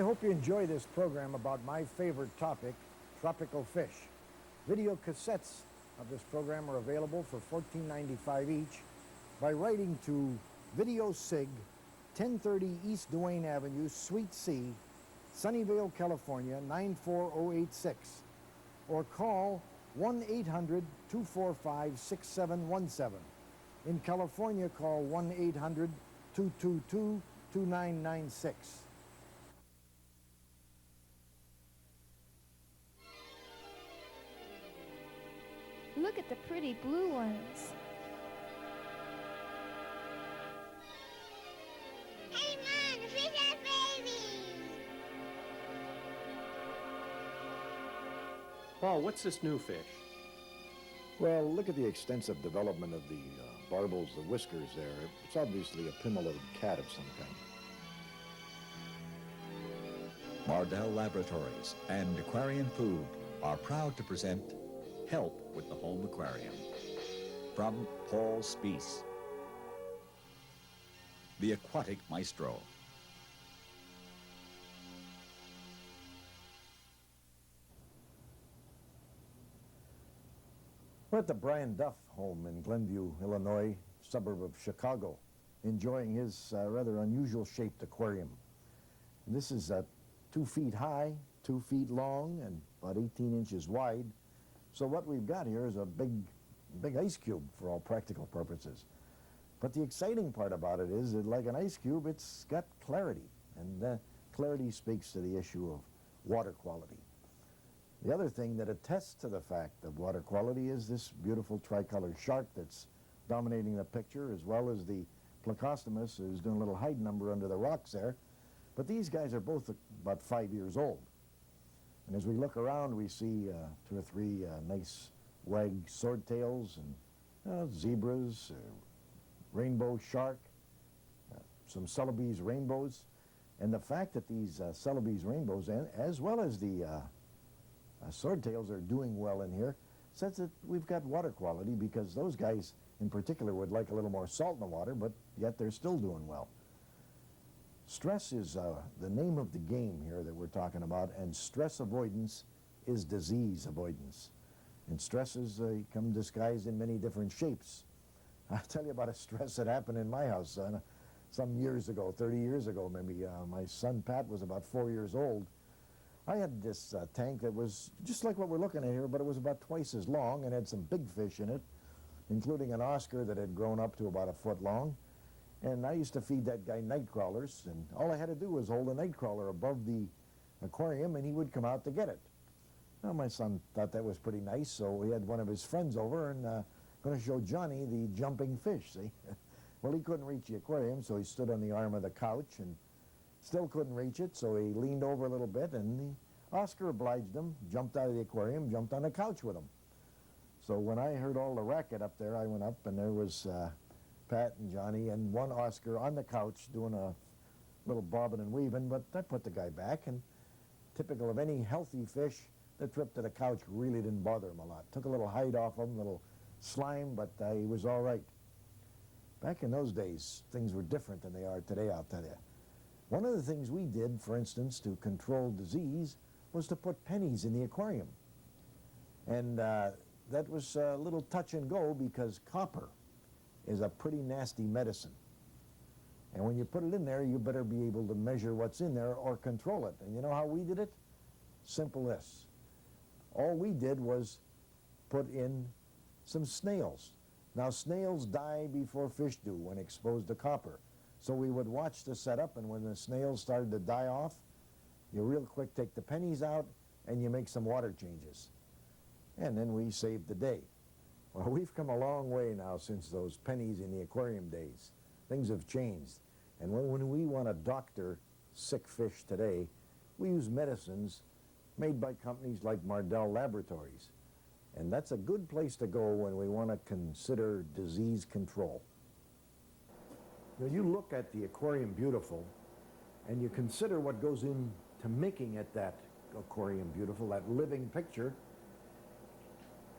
I hope you enjoy this program about my favorite topic, tropical fish. Video cassettes of this program are available for $14.95 each by writing to Video Sig, 1030 East Duane Avenue, Suite C, Sunnyvale, California, 94086, or call 1-800-245-6717. In California, call 1-800-222-2996. Look at the pretty blue ones. Hey, Mom, the fish have babies! Paul, what's this new fish? Well, look at the extensive development of the barbels, the whiskers there. It's obviously a pimmolated cat of some kind. Mardell Laboratories and Aquarium Food are proud to present Help with the Home Aquarium from Paul Spiess, the Aquatic Maestro. We're at the Brian Duff home in Glenview, Illinois, suburb of Chicago, enjoying his rather unusual shaped aquarium. This is 2 feet high, 2 feet long, and about 18 inches wide. So what we've got here is a big ice cube for all practical purposes. But the exciting part about it is that, like an ice cube, it's got clarity, and clarity speaks to the issue of water quality. The other thing that attests to the fact of water quality is this beautiful tricolored shark that's dominating the picture, as well as the Plecostomus, who's doing a little hide number under the rocks there. But these guys are both about 5 years old. And as we look around, we see 2 or 3 nice wag swordtails and zebras, rainbow shark, some Celebes rainbows. And the fact that these Celebes rainbows, as well as the swordtails, are doing well in here says that we've got water quality, because those guys in particular would like a little more salt in the water, but yet they're still doing well. Stress is the name of the game here that we're talking about, and stress avoidance is disease avoidance. And stresses come disguised in many different shapes. I'll tell you about a stress that happened in my house some years ago, 30 years ago maybe. My son Pat was about 4 years old. I had this tank that was just like what we're looking at here, but it was about twice as long and had some big fish in it, including an Oscar that had grown up to about a foot long. And I used to feed that guy night crawlers, and all I had to do was hold a night crawler above the aquarium, and he would come out to get it. Well, my son thought that was pretty nice, so he had one of his friends over and going to show Johnny the jumping fish, see? Well, he couldn't reach the aquarium, so he stood on the arm of the couch and still couldn't reach it, so he leaned over a little bit, and the Oscar obliged him, jumped out of the aquarium, jumped on the couch with him. So when I heard all the racket up there, I went up, and there was Pat and Johnny and one Oscar on the couch doing a little bobbing and weaving, but I put the guy back, and typical of any healthy fish, the trip to the couch really didn't bother him a lot. Took a little hide off him, a little slime, but he was all right. Back in those days, things were different than they are today, I'll tell you. One of the things we did, for instance, to control disease was to put pennies in the aquarium. And that was a little touch and go, because copper is a pretty nasty medicine. And when you put it in there, you better be able to measure what's in there or control it. And you know how we did it? Simple this. All we did was put in some snails. Now, snails die before fish do when exposed to copper. So we would watch the setup, and when the snails started to die off, you real quick take the pennies out and you make some water changes. And then we saved the day. Well, we've come a long way now since those pennies in the aquarium days. Things have changed. And when we want to doctor sick fish today, we use medicines made by companies like Mardell Laboratories. And that's a good place to go when we want to consider disease control. When you look at the Aquarium Beautiful and you consider what goes into making it that Aquarium Beautiful, that living picture,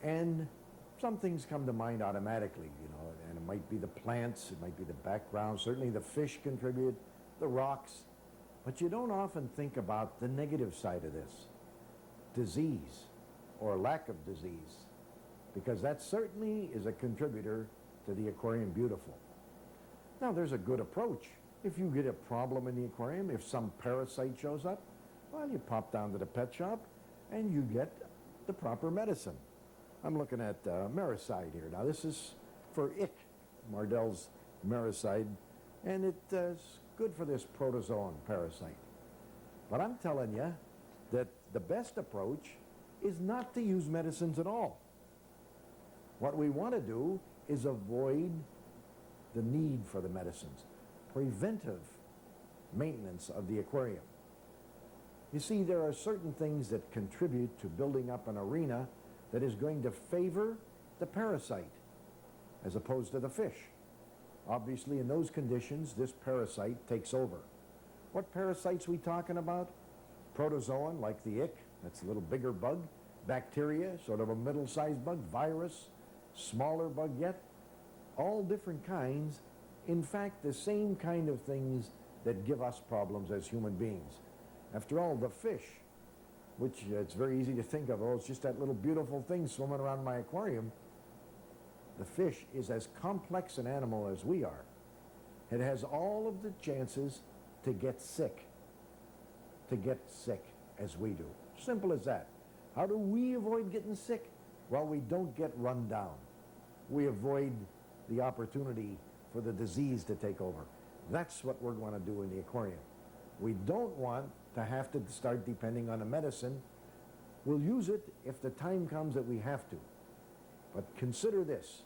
and some things come to mind automatically, you know, and it might be the plants, it might be the background, certainly the fish contribute, the rocks, But you don't often think about the negative side of this, disease or lack of disease, because that certainly is a contributor to the aquarium beautiful. Now, there's a good approach. If you get a problem in the aquarium, if some parasite shows up, well, you pop down to the pet shop and you get the proper medicine. I'm looking at Maricide here. Now, this is for ick, Mardell's Maricide, and it's good for this protozoan parasite. But I'm telling you that the best approach is not to use medicines at all. What we want to do is avoid the need for the medicines, preventive maintenance of the aquarium. You see, there are certain things that contribute to building up an arena that is going to favor the parasite as opposed to the fish. Obviously, in those conditions, this parasite takes over. What parasites we talking about? Protozoan, like the ick, that's a little bigger bug. Bacteria, sort of a middle-sized bug. Virus, smaller bug yet. All different kinds. In fact, the same kind of things that give us problems as human beings. After all, the fish, which it's very easy to think of, oh, it's just that little beautiful thing swimming around my aquarium. The fish is as complex an animal as we are. It has all of the chances to get sick as we do. Simple as that. How do we avoid getting sick? Well, we don't get run down. We avoid the opportunity for the disease to take over. That's what we're going to do in the aquarium. We don't want to have to start depending on a medicine. We'll use it if the time comes that we have to. But consider this,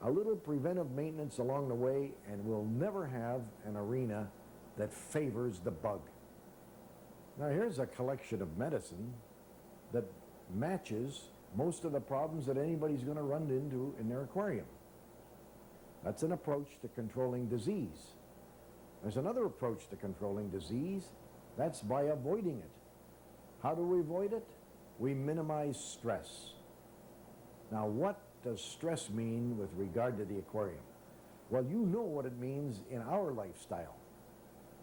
a little preventive maintenance along the way, and we'll never have an arena that favors the bug. Now, here's a collection of medicine that matches most of the problems that anybody's going to run into in their aquarium. That's an approach to controlling disease. There's another approach to controlling disease. That's by avoiding it. How do we avoid it? We minimize stress. Now, what does stress mean with regard to the aquarium? Well, you know what it means in our lifestyle,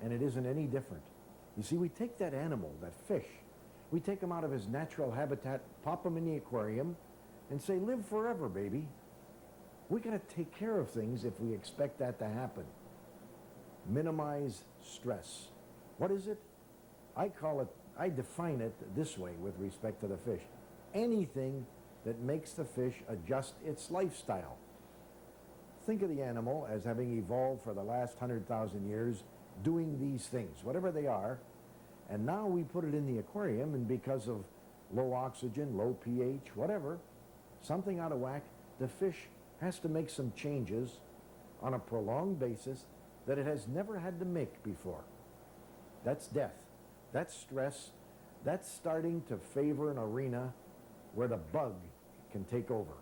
and it isn't any different. You see, we take that animal, that fish, we take him out of his natural habitat, pop him in the aquarium, and say, live forever, baby. We got to take care of things if we expect that to happen. Minimize stress. What is it? I define it this way with respect to the fish. Anything that makes the fish adjust its lifestyle. Think of the animal as having evolved for the last 100,000 years doing these things, whatever they are, and now we put it in the aquarium, and because of low oxygen, low pH, whatever, something out of whack, the fish has to make some changes on a prolonged basis that it has never had to make before. That's death. That's stress. That's starting to favor an arena where the bug can take over,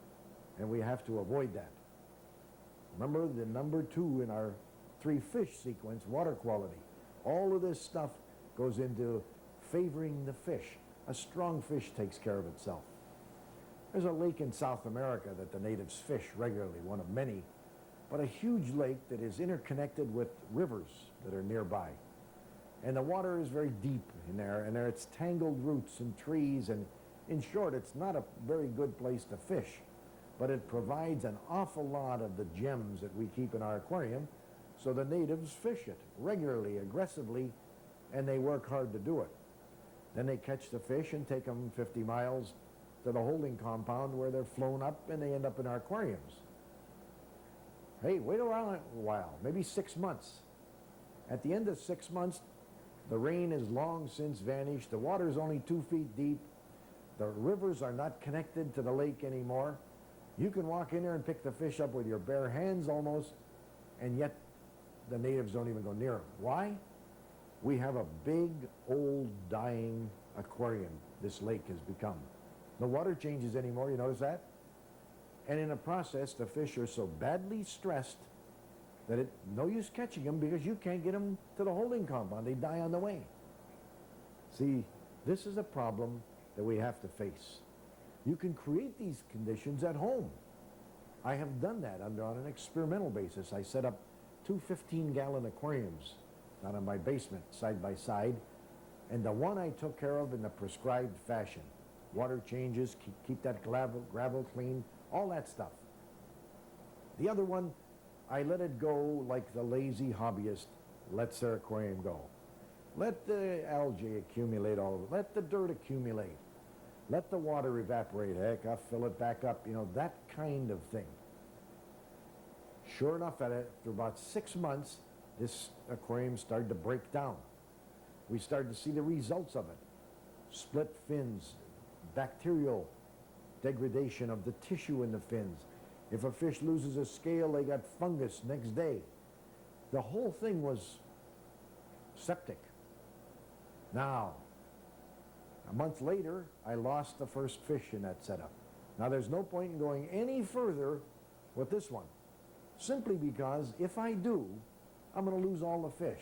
and we have to avoid that. Remember the number 2 in our 3 fish sequence, water quality. All of this stuff goes into favoring the fish. A strong fish takes care of itself. There's a lake in South America that the natives fish regularly, one of many, but a huge lake that is interconnected with rivers that are nearby. And the water is very deep in there, and there it's tangled roots and trees, and in short, it's not a very good place to fish, but it provides an awful lot of the gems that we keep in our aquarium, so the natives fish it regularly, aggressively, and they work hard to do it. Then they catch the fish and take them 50 miles to the holding compound where they're flown up and they end up in our aquariums. Hey, wait around a while, maybe 6 months. At the end of 6 months, the rain is long since vanished. The water is only 2 feet deep. The rivers are not connected to the lake anymore. You can walk in there and pick the fish up with your bare hands almost, and yet the natives don't even go near them. Why? We have a big, old, dying aquarium this lake has become. No water changes anymore, you notice that? And in the process, the fish are so badly stressed that it's no use catching them because you can't get them to the holding compound. They die on the way. See, this is a problem that we have to face. You can create these conditions at home. I have done that on an experimental basis. I set up 2 15-gallon aquariums down in my basement, side by side. And the one I took care of in the prescribed fashion. Water changes, keep that gravel clean, all that stuff. The other one, I let it go like the lazy hobbyist lets their aquarium go. Let the algae accumulate all over. Let the dirt accumulate. Let the water evaporate. Heck, I'll fill it back up. You know, that kind of thing. Sure enough, after about 6 months, this aquarium started to break down. We started to see the results of it. Split fins, bacterial degradation of the tissue in the fins. If a fish loses a scale, they got fungus next day. The whole thing was septic. Now, a month later, I lost the first fish in that setup. Now, there's no point in going any further with this one, simply because if I do, I'm going to lose all the fish.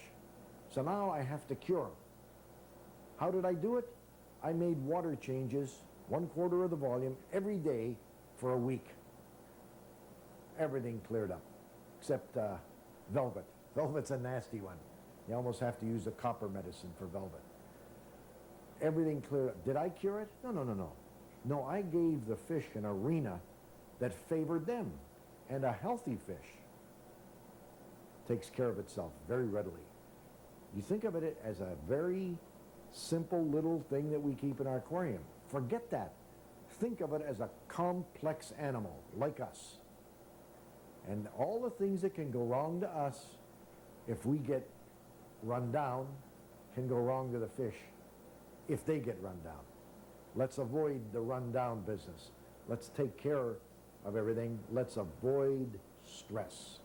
So now I have to cure them. How did I do it? I made water changes, 1/4 of the volume, every day for a week. Everything cleared up, except velvet. Velvet's a nasty one. You almost have to use the copper medicine for velvet. Everything cleared up. Did I cure it? No, no, no, no. No, I gave the fish an arena that favored them. And a healthy fish takes care of itself very readily. You think of it as a very simple little thing that we keep in our aquarium. Forget that. Think of it as a complex animal like us. And all the things that can go wrong to us if we get run down can go wrong to the fish if they get run down. Let's avoid the run down business. Let's take care of everything. Let's avoid stress.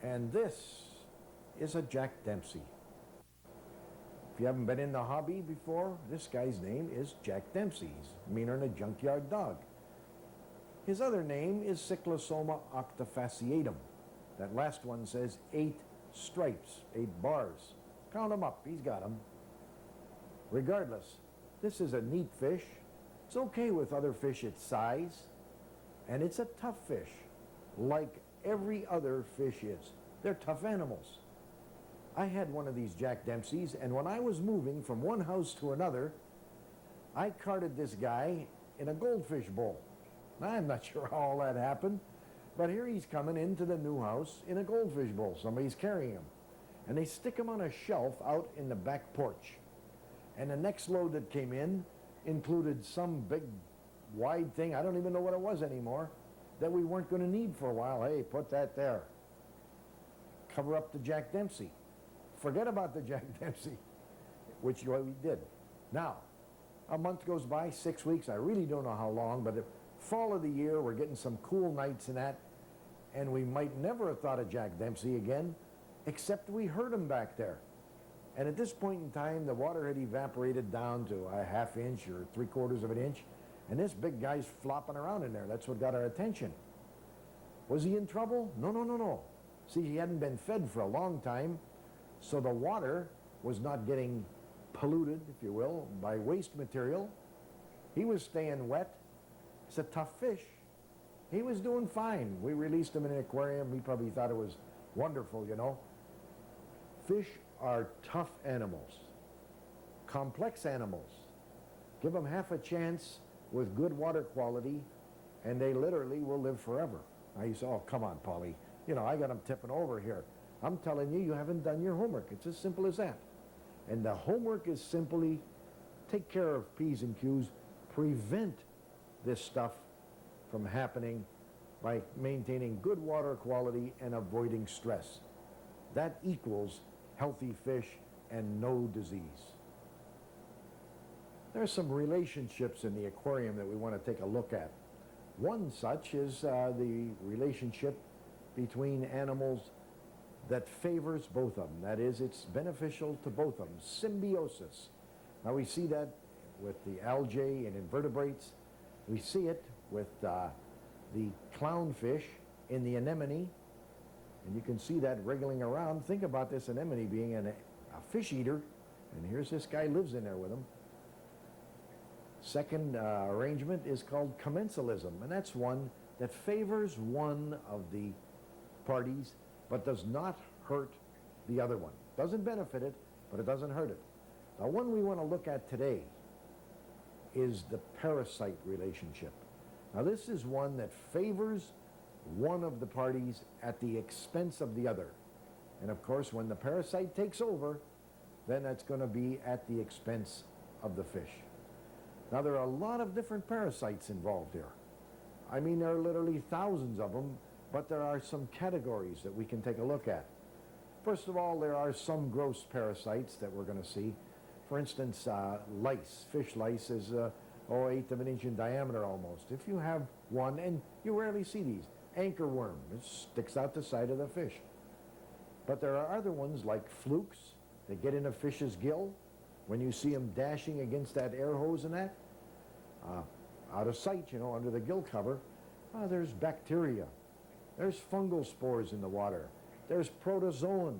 And this is a Jack Dempsey. If you haven't been in the hobby before, this guy's name is Jack Dempsey. He's meaner than a junkyard dog. His other name is Cyclosoma octafasciatum. That last one says 8 stripes, 8 bars. Count them up, he's got them. Regardless, this is a neat fish. It's okay with other fish its size, and it's a tough fish, like every other fish is. They're tough animals. I had one of these Jack Dempseys, and when I was moving from one house to another, I carted this guy in a goldfish bowl. Now, I'm not sure how all that happened, but here he's coming into the new house in a goldfish bowl. Somebody's carrying him. And they stick him on a shelf out in the back porch. And the next load that came in included some big, wide thing, I don't even know what it was anymore, that we weren't going to need for a while. Hey, put that there. Cover up the Jack Dempsey. Forget about the Jack Dempsey, which we did. Now, a month goes by, 6 weeks, I really don't know how long, but the fall of the year, we're getting some cool nights and that, and we might never have thought of Jack Dempsey again, except we heard him back there. And at this point in time, the water had evaporated down to a 1/2 inch or 3/4 of an inch, and this big guy's flopping around in there. That's what got our attention. Was he in trouble? No, no, no, no. See, he hadn't been fed for a long time, so the water was not getting polluted, if you will, by waste material. He was staying wet. It's a tough fish. He was doing fine. We released him in an aquarium. He probably thought it was wonderful, you know. Fish are tough animals, complex animals. Give them half a chance with good water quality, and they literally will live forever. I used to, oh, come on, Polly. You know, I got them tipping over here. I'm telling you, you haven't done your homework. It's as simple as that. And the homework is simply take care of P's and Q's, prevent this stuff from happening by maintaining good water quality and avoiding stress. That equals healthy fish and no disease. There are some relationships in the aquarium that we want to take a look at. One such is the relationship between animals that favors both of them. That is, it's beneficial to both of them. Symbiosis. Now we see that with the algae and invertebrates. We see it with the clownfish in the anemone. And you can see that wriggling around. Think about this anemone being a fish eater. And here's this guy lives in there with him. Second arrangement is called commensalism. And that's one that favors one of the parties but does not hurt the other one. Doesn't benefit it, but it doesn't hurt it. Now, one we want to look at today is the parasite relationship. Now, this is one that favors one of the parties at the expense of the other. And of course, when the parasite takes over, then that's going to be at the expense of the fish. Now, there are a lot of different parasites involved here. I mean, there are literally thousands of them, but there are some categories that we can take a look at. First of all, there are some gross parasites that we're going to see. For instance, lice. Fish lice is, eighth of an inch in diameter almost. If you have one, and you rarely see these, anchor worm, it sticks out the side of the fish. But there are other ones like flukes that get in a fish's gill. When you see them dashing against that air hose and that, out of sight, you know, under the gill cover, there's bacteria. There's fungal spores in the water. There's protozoan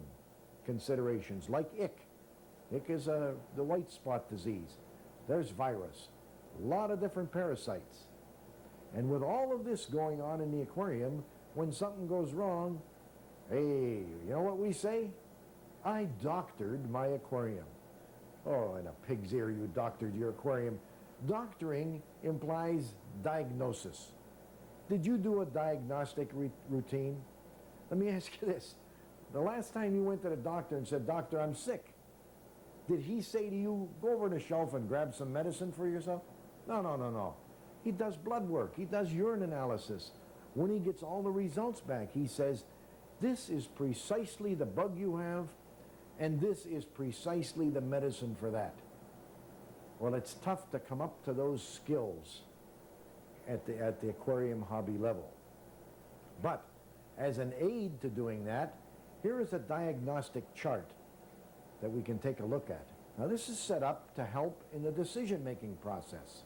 considerations like ick. Ick is the white spot disease. There's virus. A lot of different parasites. And with all of this going on in the aquarium, when something goes wrong, hey, you know what we say? I doctored my aquarium. Oh, in a pig's ear, you doctored your aquarium. Doctoring implies diagnosis. Did you do a diagnostic routine? Let me ask you this. The last time you went to the doctor and said, "Doctor, I'm sick," did he say to you, "Go over to the shelf and grab some medicine for yourself"? No. He does blood work. He does urine analysis. When he gets all the results back, he says, "This is precisely the bug you have, and this is precisely the medicine for that." Well, it's tough to come up to those skills at the aquarium hobby level. But as an aid to doing that, here is a diagnostic chart that we can take a look at. Now, this is set up to help in the decision-making process.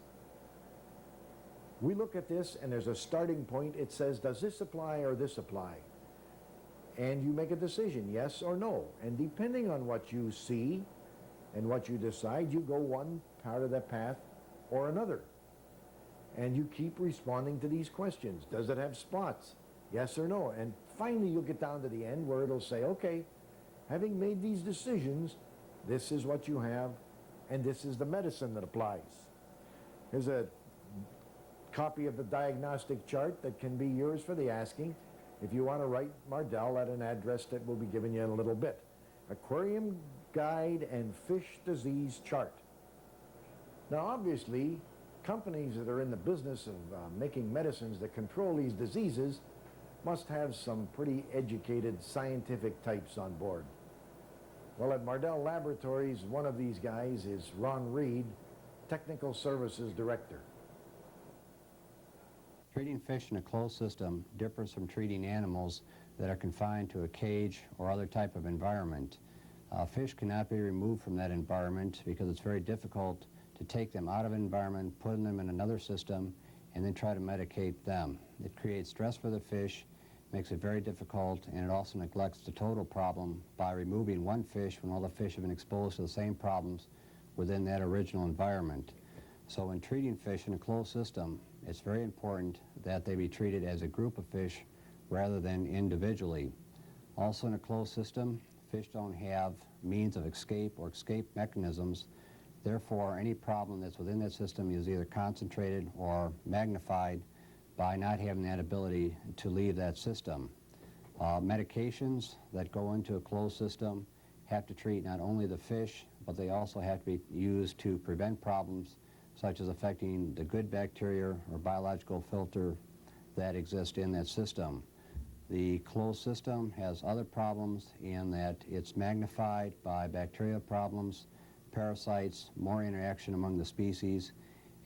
We look at this, and there's a starting point. It says, does this apply or this apply? And you make a decision, yes or no. And depending on what you see and what you decide, you go one part of that path or another. And you keep responding to these questions. Does it have spots? Yes or no? And finally, you'll get down to the end where it'll say, okay, having made these decisions, this is what you have, and this is the medicine that applies. Here's a copy of the diagnostic chart that can be yours for the asking. If you want to write Mardell at an address that will be given you in a little bit. Aquarium Guide and Fish Disease Chart. Now, obviously, companies that are in the business of making medicines that control these diseases must have some pretty educated scientific types on board. Well, at Mardell Laboratories, one of these guys is Ron Reed, Technical Services Director. Treating fish in a closed system differs from treating animals that are confined to a cage or other type of environment. Fish cannot be removed from that environment because it's very difficult to take them out of an environment, put them in another system, and then try to medicate them. It creates stress for the fish, makes it very difficult, and it also neglects the total problem by removing one fish when all the fish have been exposed to the same problems within that original environment. So when treating fish in a closed system, it's very important that they be treated as a group of fish rather than individually. Also in a closed system, fish don't have means of escape or escape mechanisms. Therefore, any problem that's within that system is either concentrated or magnified by not having that ability to leave that system. Medications that go into a closed system have to treat not only the fish, but they also have to be used to prevent problems such as affecting the good bacteria or biological filter that exist in that system. The closed system has other problems in that it's magnified by bacterial problems, parasites, more interaction among the species,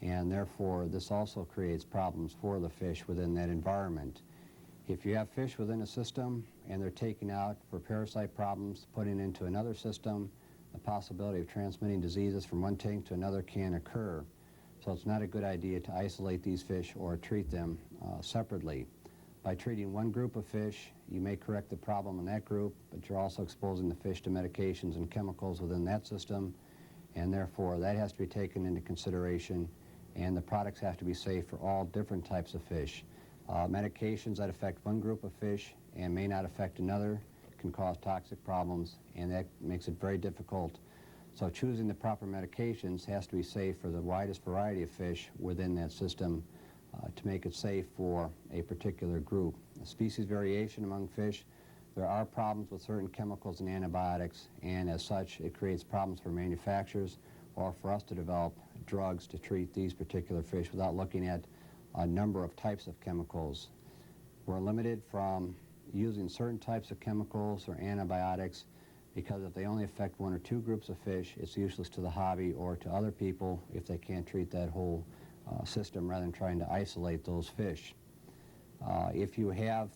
and therefore this also creates problems for the fish within that environment. If you have fish within a system and they're taken out for parasite problems, putting into another system, the possibility of transmitting diseases from one tank to another can occur. So it's not a good idea to isolate these fish or treat them separately. By treating one group of fish, you may correct the problem in that group, but you're also exposing the fish to medications and chemicals within that system, and therefore that has to be taken into consideration, and the products have to be safe for all different types of fish. Medications that affect one group of fish and may not affect another can cause toxic problems, and that makes it very difficult. So choosing the proper medications has to be safe for the widest variety of fish within that system to make it safe for a particular group. Species variation among fish, there are problems with certain chemicals and antibiotics, and as such it creates problems for manufacturers or for us to develop drugs to treat these particular fish without looking at a number of types of chemicals. We're limited from using certain types of chemicals or antibiotics because if they only affect one or two groups of fish, it's useless to the hobby or to other people if they can't treat that whole system rather than trying to isolate those fish. If you have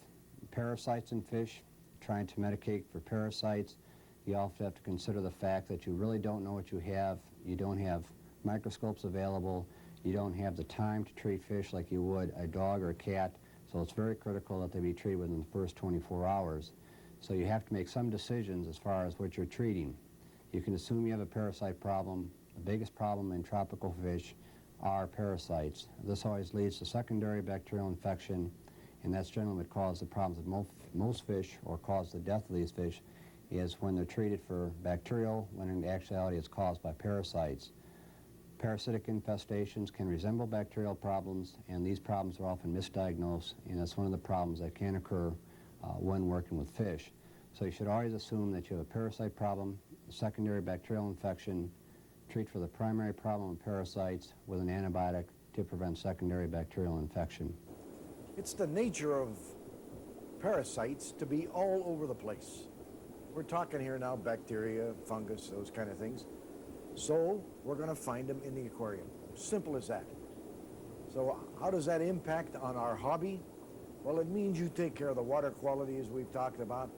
parasites in fish, trying to medicate for parasites, you also have to consider the fact that you really don't know what you have. You don't have microscopes available. You don't have the time to treat fish like you would a dog or a cat, so it's very critical that they be treated within the first 24 hours. So you have to make some decisions as far as what you're treating. You can assume you have a parasite problem. The biggest problem in tropical fish are parasites. This always leads to secondary bacterial infection, and that's generally what causes the problems with most fish, or cause the death of these fish, is when they're treated for bacterial, when in actuality it's caused by parasites. Parasitic infestations can resemble bacterial problems, and these problems are often misdiagnosed, and that's one of the problems that can occur when working with fish. So you should always assume that you have a parasite problem, a secondary bacterial infection, treat for the primary problem of parasites with an antibiotic to prevent secondary bacterial infection. It's the nature of parasites to be all over the place. We're talking here now bacteria, fungus, those kind of things. So we're going to find them in the aquarium. Simple as that. So how does that impact on our hobby? Well, it means you take care of the water quality, as we've talked about.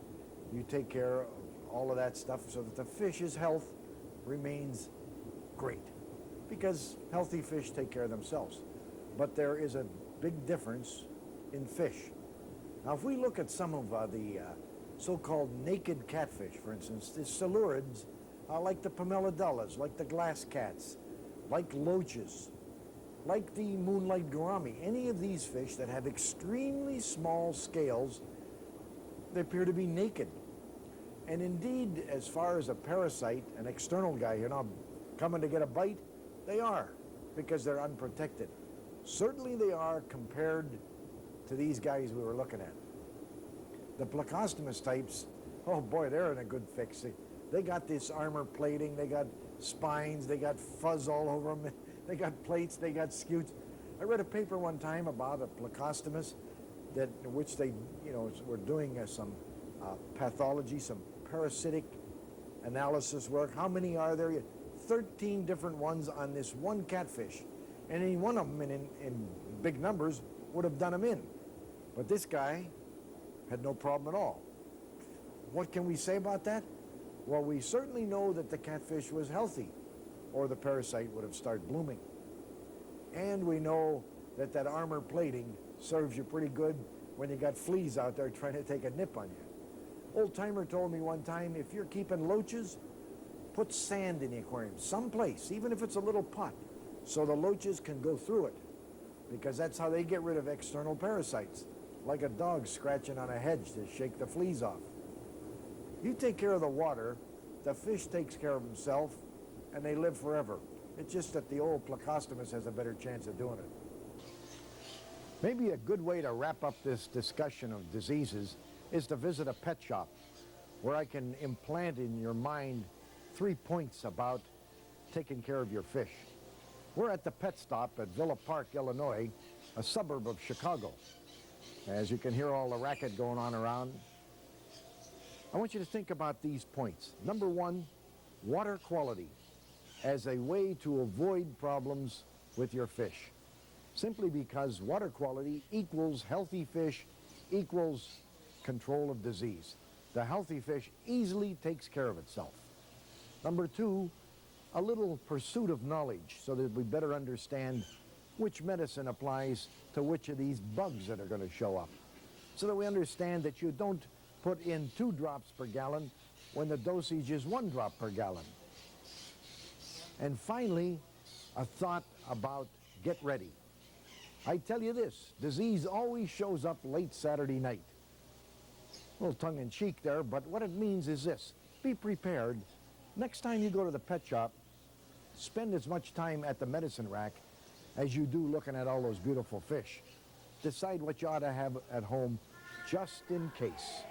You take care of all of that stuff so that the fish's health remains great, because healthy fish take care of themselves. But there is a big difference in fish. Now, if we look at some of the so-called naked catfish, for instance, the silurids, like the pomelodullas, like the glass cats, like loaches, like the moonlight gourami, any of these fish that have extremely small scales, they appear to be naked. And indeed, as far as a parasite, an external guy, you're not coming to get a bite, they are, because they're unprotected. Certainly they are compared to these guys we were looking at. The plecostomus types, oh boy, they're in a good fix. They got this armor plating, they got spines, they got fuzz all over them, they got plates, they got scutes. I read a paper one time about a plecostomus in which they, were doing some pathology, some parasitic analysis work. How many are there? 13 different ones on this one catfish. And any one of them in big numbers would have done him in. But this guy had no problem at all. What can we say about that? Well, we certainly know that the catfish was healthy, or the parasite would have started blooming. And we know that that armor plating serves you pretty good when you got fleas out there trying to take a nip on you. Old timer told me one time, if you're keeping loaches, put sand in the aquarium, someplace, even if it's a little pot, so the loaches can go through it, because that's how they get rid of external parasites, like a dog scratching on a hedge to shake the fleas off. You take care of the water, the fish takes care of himself, and they live forever. It's just that the old plecostomus has a better chance of doing it. Maybe a good way to wrap up this discussion of diseases is to visit a pet shop, where I can implant in your mind 3 points about taking care of your fish. We're at the Pet Stop at Villa Park, Illinois, a suburb of Chicago. As you can hear all the racket going on around, I want you to think about these points. Number one, water quality as a way to avoid problems with your fish. Simply because water quality equals healthy fish equals control of disease. The healthy fish easily takes care of itself. Number two, a little pursuit of knowledge so that we better understand which medicine applies to which of these bugs that are going to show up. So that we understand that you don't put in 2 drops per gallon when the dosage is 1 drop per gallon. And finally, a thought about get ready. I tell you this, disease always shows up late Saturday night. A little tongue-in-cheek there, but what it means is this: be prepared. Next time you go to the pet shop, spend as much time at the medicine rack as you do looking at all those beautiful fish. Decide what you ought to have at home just in case.